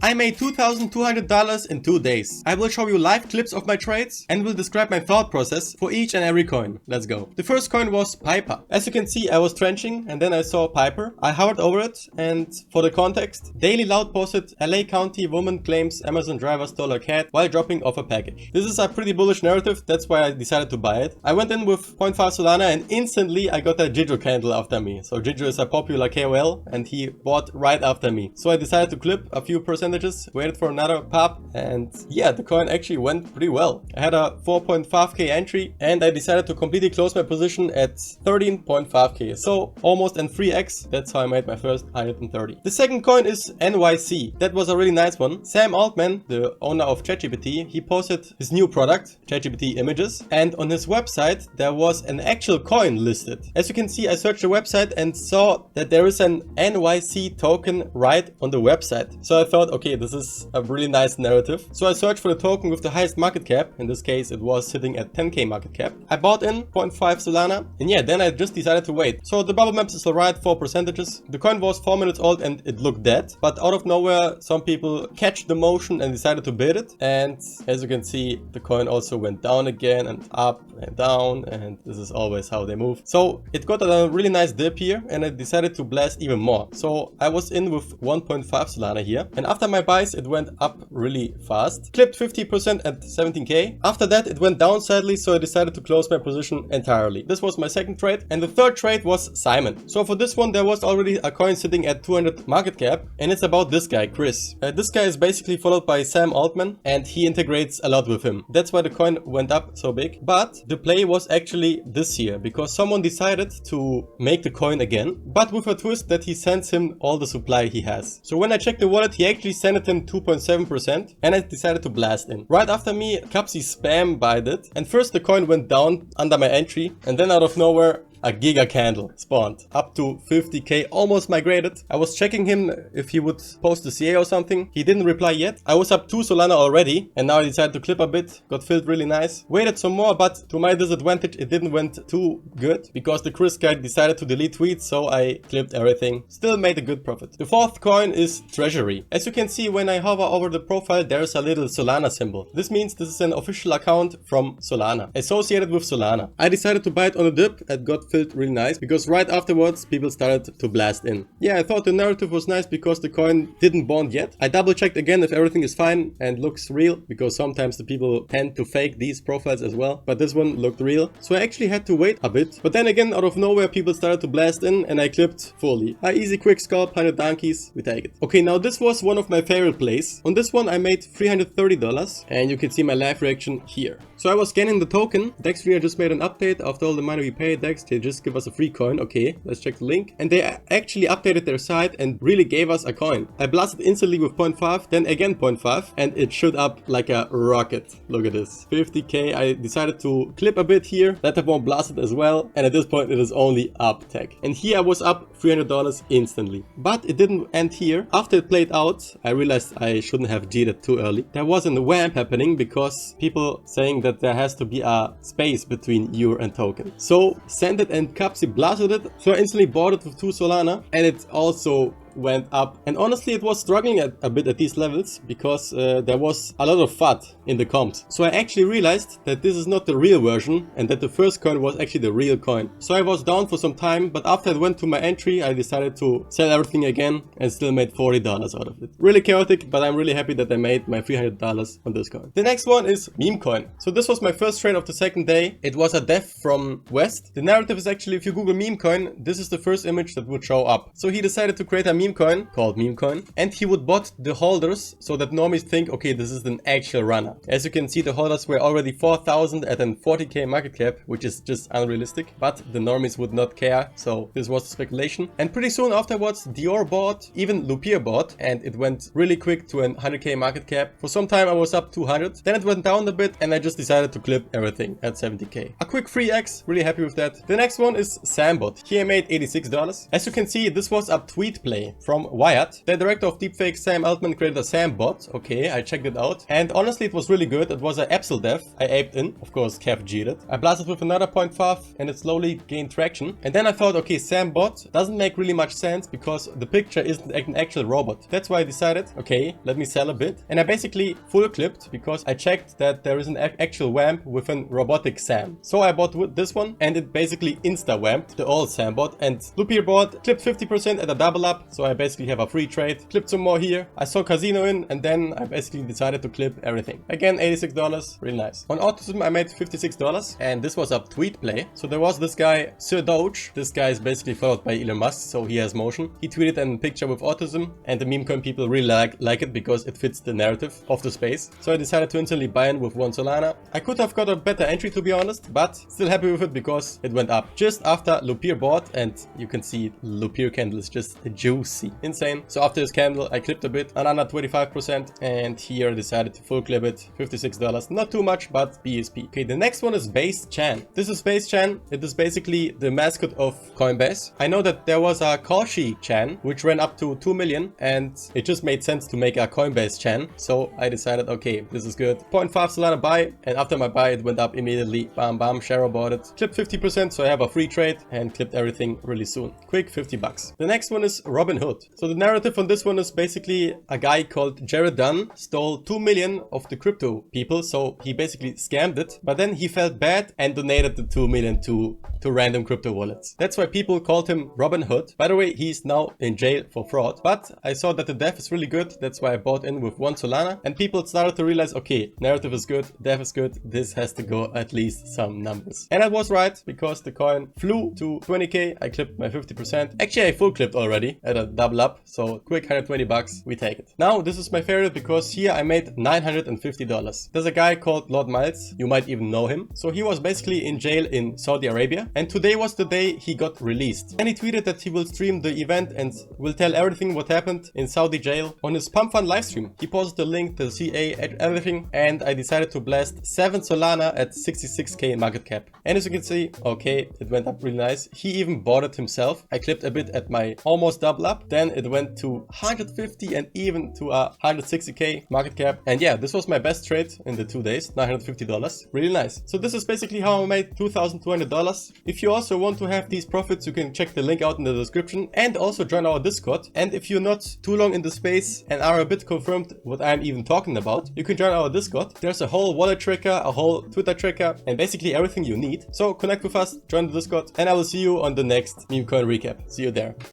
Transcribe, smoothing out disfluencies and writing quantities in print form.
I made $2,200 in 2 days. I will show you live clips of my trades and will describe my thought process for each and every coin. Let's go. The first coin was Piper. As you can see, I was trenching and then I saw Piper. I hovered over it, and for the context, Daily Loud posted LA County woman claims Amazon driver stole her cat while dropping off a package. This is a pretty bullish narrative, that's why I decided to buy it. I went in with 0.5 Solana and instantly I got a Jidro candle after me. So Jidro is a popular KOL and he bought right after me. So I decided to clip a few percentages, waited for another pop, and yeah, the coin actually went pretty well. I had a 4.5k entry and I decided to completely close my position at 13.5k. So almost in 3x. That's how I made my first 130. The second coin is NYC. That was a really nice one. Sam Altman, the owner of ChatGPT, he posted his new product, ChatGPT Images, and on his website there was an actual coin listed. As you can see, I searched the website and saw that there is an NYC token right on the website. So I thought, okay, this is a really nice narrative. So I searched for the token with the highest market cap. In this case, it was sitting at 10k market cap. I bought in 0.5 Solana, and yeah, then I just decided to wait. So the bubble maps is alright for percentages. The coin was 4 minutes old and it looked dead, but out of nowhere, some people catch the motion and decided to bid it. And as you can see, the coin also went down again and up and down, and this is always how they move. So it got a really nice dip here and I decided to blast even more. So I was in with 1.5 Solana here, and after my buys it went up really fast. Clipped 50% at 17k. After that it went down sadly, so I decided to close my position entirely. This was my second trade, and the third trade was Simon. So for this one there was already a coin sitting at 200 market cap, and it's about this guy, Chris. This guy is basically followed by Sam Altman and he integrates a lot with him. That's why the coin went up so big. But the play was actually this here, because someone decided to make the coin again, but with a twist that he sends him all the supply he has. So when I checked the wallet, he actually sent it him 2.7%, and I decided to blast in. Right after me, Capsi spam buyed it, and first the coin went down under my entry, and then out of nowhere, a giga candle spawned up to 50k, almost migrated. I was checking him if he would post the CA or something. He didn't reply yet. I was up 2 Solana already, and now I decided to clip a bit. Got filled really nice. Waited some more, but to my disadvantage, it didn't went too good because the Chris guy decided to delete tweets, so I clipped everything. Still made a good profit. The fourth coin is Treasury. As you can see, when I hover over the profile, there's a little Solana symbol. This means this is an official account from Solana, associated with Solana. I decided to buy it on a dip and got filled really nice because right afterwards people started to blast in. Yeah, I thought the narrative was nice because the coin didn't bond yet. I double checked again if everything is fine and looks real, because sometimes the people tend to fake these profiles as well, but this one looked real. So I actually had to wait a bit, but then again out of nowhere people started to blast in and I clipped fully. A easy quick scalp, 100 donkeys, we take it. Okay, now this was one of my favorite plays. On this one I made $330 and you can see my live reaction here. So I was scanning the token. Dexscreener just made an update. After all the money we paid Dex, they just give us a free coin. Okay, let's check the link. And they actually updated their site and really gave us a coin. I blasted instantly with 0.5, then again 0.5, and it shot up like a rocket. Look at this, 50k. I decided to clip a bit here. Let that one blast it as well. And at this point it is only up tech. And here I was up $300 instantly. But it didn't end here. After it played out, I realized I shouldn't have G'd too early. There was a wham happening because people saying that there has to be a space between you and token. So send it and Capsi blasted it. So I instantly bought it with 2 Solana, and it also went up. And honestly it was struggling a bit at these levels because there was a lot of FUD in the comps. So I actually realized that this is not the real version and that the first coin was actually the real coin. So I was down for some time, but after I went to my entry I decided to sell everything again and still made $40 out of it. Really chaotic, but I'm really happy that I made my $300 on this coin. The next one is Memecoin. So this was my first trade of the second day. It was a dev from West. The narrative is actually, if you Google Memecoin, this is the first image that would show up. So he decided to create a meme coin called Memecoin, and he would bot the holders so that normies think, okay, this is an actual runner. As you can see, the holders were already 4,000 at an 40k market cap, which is just unrealistic, but the normies would not care, so this was the speculation. And pretty soon afterwards, Dior bought, even Lupier bought, and it went really quick to an 100k market cap. For some time I was up 200, then it went down a bit and I just decided to clip everything at 70k. A quick 3x, really happy with that. The next one is Sambot. Here I made $86. As you can see, this was a tweet play. Okay, from Wired. The director of deepfake Sam Altman created a Sambot. Okay, I checked it out. And honestly, it was really good. It was an Epsil dev. I aped in. Of course, Kev cheated. I blasted with another 0.5 and it slowly gained traction. And then I thought, okay, Sambot doesn't make really much sense because the picture isn't an actual robot. That's why I decided, okay, let me sell a bit. And I basically full clipped because I checked that there is an actual WAMP with a robotic Sam. So I bought this one and it basically insta-WAMPed the old Sambot. And Loopier bought, clipped 50% at a double up. So I basically have a free trade. Clipped some more here. I saw Casino in and then I basically decided to clip everything. Again, $86, really nice. On Autism, I made $56 and this was a tweet play. So there was this guy, Sir Doge. This guy is basically followed by Elon Musk, so he has motion. He tweeted a picture with Autism and the Memecoin people really like it because it fits the narrative of the space. So I decided to instantly buy in with 1 Solana. I could have got a better entry to be honest, but still happy with it because it went up just after Loopier bought, and you can see Loopier candle is just juicy, insane. So after this candle, I clipped a bit, another 25%, and here I decided to full clip it, $56. Not too much, but BSP. Okay, the next one is Base Chan. This is Base Chan. It is basically the mascot of Coinbase. I know that there was a Koshi Chan, which ran up to 2 million, and it just made sense to make a Coinbase Chan. So I decided, okay, this is good. 0.5 Solana buy, and after my buy, it went up immediately. Bam, bam, Sharo bought it. Clipped 50%, so I have a free trade, and clipped everything really soon. Quick, 50 bucks. The next one is Robinhood. So the narrative on this one is basically a guy called Jared Dunn stole 2 million of the crypto people, so he basically scammed it, but then he felt bad and donated the 2 million to random crypto wallets. That's why people called him Robin Hood. By the way, he's now in jail for fraud, but I saw that the dev is really good. That's why I bought in with 1 Solana, and people started to realize, okay, narrative is good, dev is good, this has to go at least some numbers. And I was right because the coin flew to 20k. I clipped my 50%. Actually, I full clipped already at a double up, so quick 120 bucks, we take it. Now, this is my favorite because here I made $950. There's a guy called Lord Miles, you might even know him. So he was basically in jail in Saudi Arabia, and today was the day he got released. And he tweeted that he will stream the event and will tell everything what happened in Saudi jail on his Pump Fund livestream. He posted the link, the CA, everything, and I decided to blast 7 Solana at 66k market cap. And as you can see, okay, it went up really nice. He even bought it himself. I clipped a bit at my almost double up. Then it went to 150 and even to a 160k market cap. And yeah, this was my best trade in the 2 days, $950. Really nice. So this is basically how I made $2,200. If you also want to have these profits, you can check the link out in the description and also join our Discord. And if you're not too long in the space and are a bit confirmed what I'm even talking about, you can join our Discord. There's a whole wallet tracker, a whole Twitter tracker, and basically everything you need. So connect with us, join the Discord, and I will see you on the next Memecoin recap. See you there.